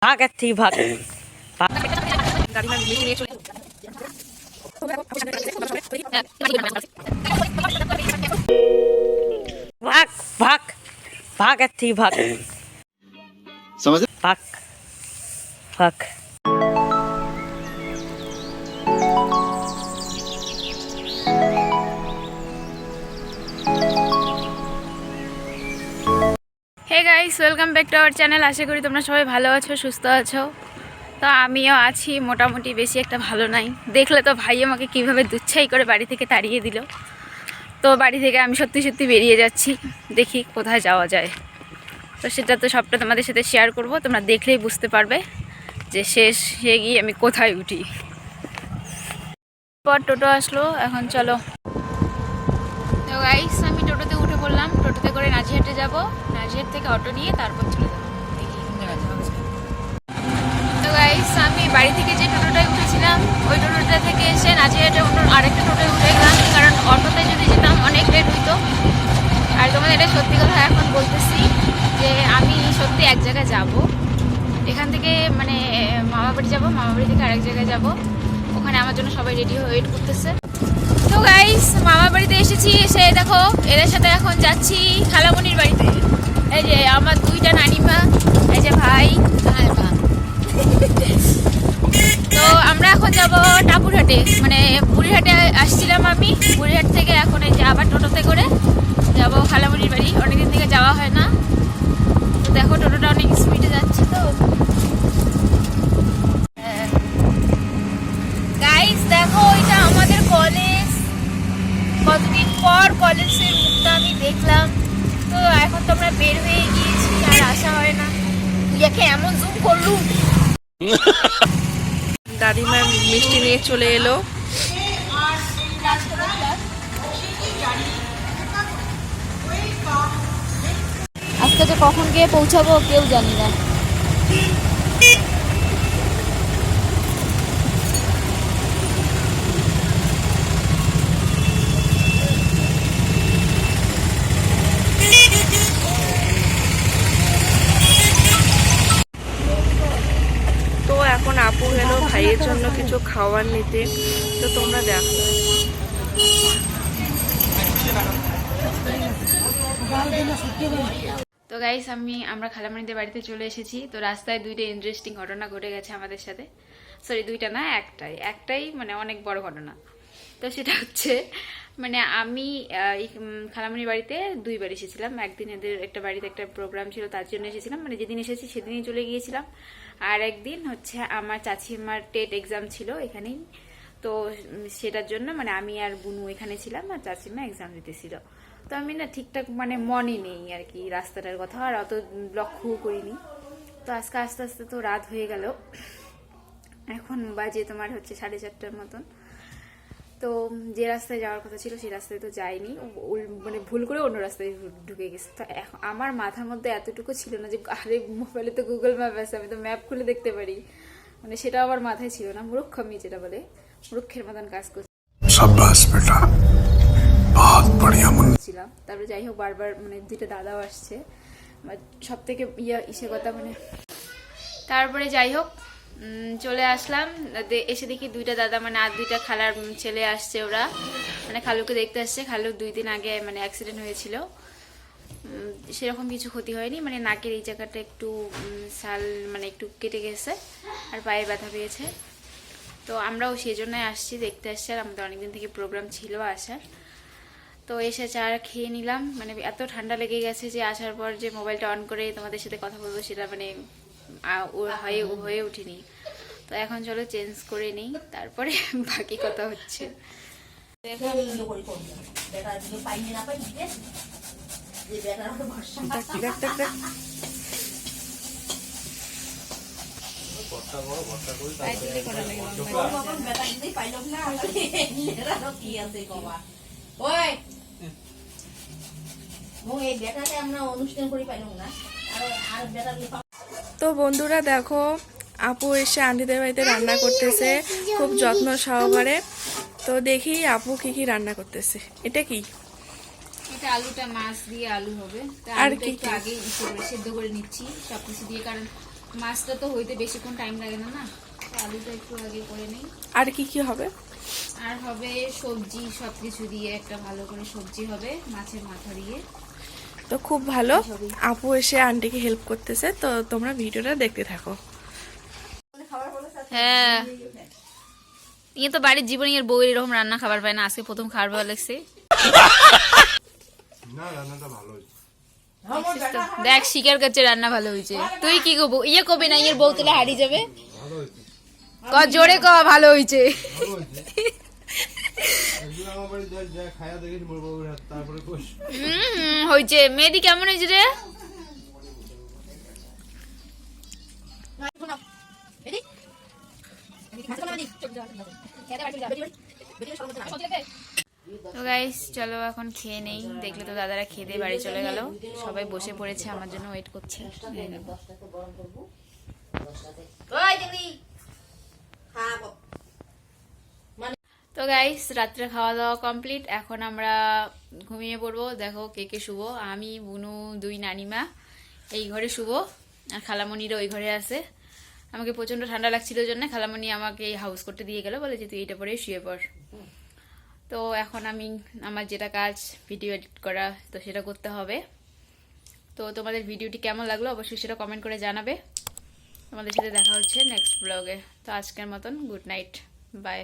भाग थी भाग भाग भाग भाग थी भाग समझ भाग भाग। Hey guys welcome back to our channel. आशा करी तुम्हारा सबाई भालो आछो सुस्थ आछो। तो आमिও আছি মোটামুটি, বেশি একটা ভালো নাই। দেখলে তো ভাই আমাকে কিভাবে দুচ্ছাই করে বাড়ি থেকে তাড়িয়ে দিল। তো বাড়ি থেকে আমি সত্যি সত্যি বেরিয়ে যাচ্ছি, দেখি কোথায় যাওয়া যায়। তো সেটা তো সবটা তোমাদের সাথে শেয়ার করব, তোমরা দেখলেই বুঝতে পারবে যে শেষ হয়ে গিয়ে আমি কোথায় উঠি। পর টোটো আসলো, এখন চলো। তো গাইস আমি টোটোতে উঠে পড়লাম, টোটোতে করে নাজিহাটে যাব, নাজিহাট থেকে অটো নিয়ে তারপর চলে যাবো। তো গাইস আমি বাড়ি থেকে যে টোটোটায় উঠেছিলাম ওই টোটোটা থেকে এসে নাজিহাটে আরেকটা টোটোয় উঠে গেলাম, কারণ অটোতে যদি যেতাম অনেক লেট হইতো। আর তোমাদের এটা সত্যি কথা এখন বলতেছি যে আমি সত্যি এক জায়গায় যাব, এখান থেকে মানে মামা বাড়ি যাবো, মামা বাড়ি থেকে আরেক জায়গায় যাব, ওখানে আমার জন্য সবাই রেডি হয়ে ওয়েট করতেছে। তো গাইস মামা বাড়িতে এসেছি, এসে দেখো এদের সাথে এখন যাচ্ছি খালামণির বাড়িতে। এই যে আমার দুইটা নানিমা, এই যে ভাই। তো আমরা এখন যাব টাপুরহাটে, মানে বুড়িহাটে আসছিলাম আমি, বুড়িহাট থেকে এখন এই যে আবার টোটোতে করে যাব খালামণির বাড়ি। অনেকদিন থেকে যাওয়া হয় না। তো দেখো টোটোটা অনেক স্পিডে যাচ্ছে। তো গাইস দেখো এটা আমাদের কলেজ, কতদিন পর কলেজের মুখটা আমি দেখলাম। তো এখন তো আমরা বের হয়ে গিয়েছি, আর আসা হয় না। ইয়াকে এমন জুম করলু। দাদিমা মিষ্টি নিয়ে চলে এলো। আজকে তো কখন গিয়ে পৌঁছাবো কেউ জানি না। তো এখন আপু গেল ভাইয়ের জন্য কিছু খাবার নিতে, তো তোমরা দেখো। তো গাইস আমরা খালামণিদের বাড়িতে চলে এসেছি। তো রাস্তায় দুইটা ইন্টারেস্টিং ঘটনা ঘটে গেছে আমাদের সাথে। সরি দুইটা না, একটাই মানে অনেক বড় ঘটনা। তো সেটা হচ্ছে মানে আমি খালামণির বাড়িতে দুইবার এসেছিলাম। একদিন এদের একটা বাড়িতে একটা প্রোগ্রাম ছিল, তার জন্য এসেছিলাম, মানে যেদিন এসেছি সেদিনই চলে গিয়েছিলাম। আর একদিন হচ্ছে আমার চাচিমার টেট এক্সাম ছিল এখানেই। তো সেটার জন্য মানে আমি আর বুনু এখানে ছিলাম, আর চাচিমা এক্সাম দিতেছিল। তো আমি না ঠিকঠাক মানে মনে নেই আর কি রাস্তাটার কথা, আর অত লক্ষ্যও করিনি। তো আজকে আস্তে আস্তে তো রাত হয়ে গেল, এখন বাজে তোমার হচ্ছে 4:30টার মতন। তো যে রাস্তায় যাওয়ার কথা ছিল সেই রাস্তায় তো যাইনি, মানে ভুল করে অন্য রাস্তায় ঢুকে গেছে। তো আমার মাথার মধ্যে এতটুকু ছিল না যে আরে মোবাইলে তো গুগল ম্যাপ আছে, আমি তো ম্যাপ খুলে দেখতে পারি, মানে সেটা আমার মাথায় ছিল না। মূর্খ আমি যেটা বলে মূর্খের মতন কাজ করছিলাম। তারপরে যাই হোক বারবার মানে দুইটা দাদাও আসছে, সব থেকে ইসে কথা মানে। তারপরে যাই হোক চলে আসলাম, এসে দেখি দুইটা দাদা মানে আর দুইটা খালার ছেলে আসছে, ওরা মানে খালুকে দেখতে আসছে। খালুর 2 দিন আগে মানে অ্যাক্সিডেন্ট হয়েছিল, সেরকম কিছু ক্ষতি হয়নি, মানে নাকের এই জায়গাটা একটু সাল মানে একটু কেটে গেছে, আর পায়ে ব্যথা পেয়েছে। তো আমরাও সেই জন্যই আসছি, দেখতে আসছি, আর আমাদের অনেকদিন থেকে প্রোগ্রাম ছিল আসার। তো এসে চা খেয়ে নিলাম, মানে এত ঠান্ডা লেগে গেছে যে আসার পর যে মোবাইলটা অন করে তোমাদের সাথে কথা বলবো সেটা মানে হয়ে উঠিনি। তো এখন চলো চেঞ্জ করে নিই, তারপরে বাকি কথা হচ্ছে। তো বন্ধুরা দেখো আপু এসে আন্টিদের বাড়িতে রান্না করতেছে খুব যত্ন সহকারে। তো দেখি আপু কি কি রান্না করতেছে। এটা কি? এটা আলুটা মাছ দিয়ে আলু হবে, আর কি একটু আগে সিদ্ধ করে নিচ্ছি সবকিছু দিয়ে, কারণ মাছটা তো হইতে বেশিক্ষণ টাইম লাগে না না, তো আলুটা একটু আগে করে নেই। আর কি কি হবে? আর হবে সবজি, সবকিছু দিয়ে একটা ভালো করে সবজি হবে মাছের মাথা দিয়ে। তো খুব ভালো, আপু এসে আন্টিকে হেল্প করতেছে, তো তোমরা ভিডিওটা দেখতে থাকো। হ্যাঁ, ইয়ে তো বাড়ির জীবনে এর বউয়ের এরকম রান্না খাবার পায় না, আজকে প্রথম খাবার ভালো লাগছে। না রান্নাটা ভালো হয়েছে। দেখ স্বীকার করছে রান্না ভালো হয়েছে। তুই কি করবো? ইয়ে কবি না, ইয়ের বউ তুলে হারিয়ে যাবে। ভালো হয়েছে, ক জোরে ক ভালো হয়েছে। ভালো হয়েছে। একদিন আমার বাড়ি যা খায়া দেখেছি মোর বাবুর হাত, তারপরে কোষ হয়েছে। মেহেদি কেমন হয়েছে রে? তো গাইস চলো এখন খেয়ে নেই। দেখলে তো দাদারা খেয়ে দিয়ে বাড়ি চলে গেল, সবাই বসে পড়েছে আমার জন্য ওয়েট করছে। তো গাইস রাত্রে খাওয়া দাওয়া কমপ্লিট, এখন আমরা ঘুমিয়ে পড়বো। দেখো কে কে শুবো, আমি, বুনু, দুই নানিমা এই ঘরে শুবো, আর খালামণিরা ওই ঘরে আছে। আমাকে প্রচন্ড ঠান্ডা লাগছিল জন্য খালামণি আমাকে হাউস করতে দিয়ে গেল, বলে যে তুই এটা পরে শুয়ে পড়। তো এখন আমি আমার যেটা কাজ ভিডিও এডিট করা, তো সেটা করতে হবে। তো তোমাদের ভিডিওটি কেমন লাগলো অবশ্যই সেটা কমেন্ট করে জানাবে। তোমাদের সাথে দেখা হচ্ছে নেক্সট ব্লগে। তো আজকের মতন গুড নাইট, বাই।